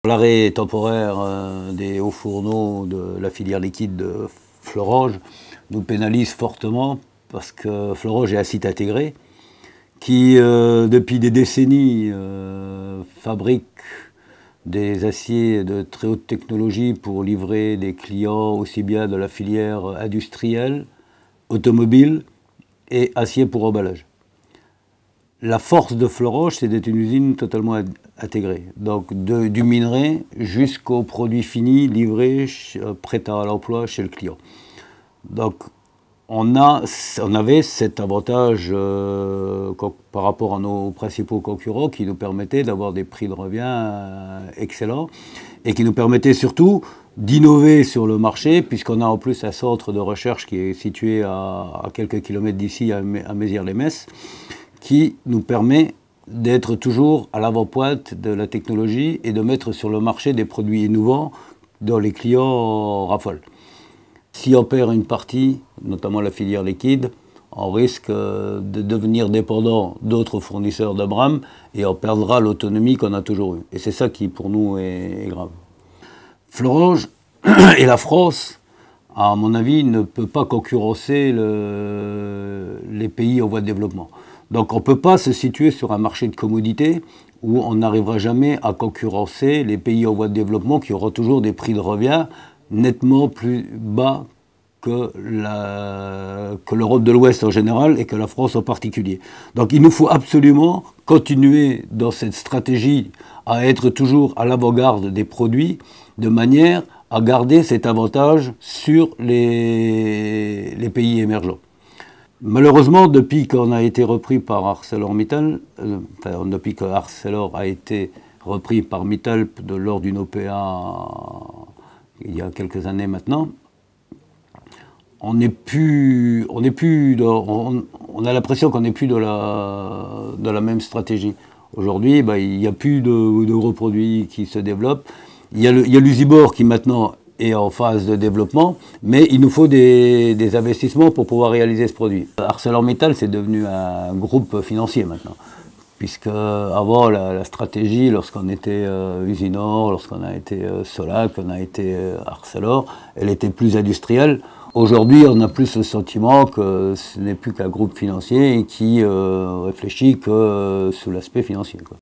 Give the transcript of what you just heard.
L'arrêt temporaire des hauts fourneaux de la filière liquide de Fleuranges nous pénalise fortement parce que Fleuranges est un site intégré qui, depuis des décennies, fabrique des aciers de très haute technologie pour livrer des clients aussi bien de la filière industrielle, automobile et acier pour emballage. La force de Fleuranges, c'est d'être une usine totalement intégrée. Donc du minerai jusqu'au produit fini, livré, prêt à l'emploi chez le client. Donc on avait cet avantage par rapport à nos principaux concurrents qui nous permettait d'avoir des prix de revient excellents et qui nous permettait surtout d'innover sur le marché, puisqu'on a en plus un centre de recherche qui est situé à quelques kilomètres d'ici, à Mézières-les-Messes, qui nous permet d'être toujours à l'avant-pointe de la technologie et de mettre sur le marché des produits innovants dont les clients raffolent. Si on perd une partie, notamment la filière liquide, on risque de devenir dépendant d'autres fournisseurs d'Abrams et on perdra l'autonomie qu'on a toujours eue. Et c'est ça qui, pour nous, est grave. Fleuranges et la France, à mon avis, ne peut pas concurrencer les pays en voie de développement. Donc on ne peut pas se situer sur un marché de commodité où on n'arrivera jamais à concurrencer les pays en voie de développement qui auront toujours des prix de revient nettement plus bas que l'Europe de l'Ouest en général et que la France en particulier. Donc il nous faut absolument continuer dans cette stratégie à être toujours à l'avant-garde des produits de manière à garder cet avantage sur les pays émergents. Malheureusement, depuis qu'on a été repris par ArcelorMittal, depuis que Arcelor a été repris par Mittal lors d'une OPA il y a quelques années maintenant, on a l'impression qu'on n'est plus de la même stratégie. Aujourd'hui, il n'y a plus de gros produits qui se développent. Il y a l'Usibor qui maintenant est en phase de développement, mais il nous faut des investissements pour pouvoir réaliser ce produit. ArcelorMittal, c'est devenu un groupe financier maintenant, puisque avant la stratégie, lorsqu'on était Usinor, lorsqu'on a été Solac, on a été Arcelor, elle était plus industrielle. Aujourd'hui, on a plus le sentiment que ce n'est plus qu'un groupe financier et qui réfléchit que sous l'aspect financier, quoi.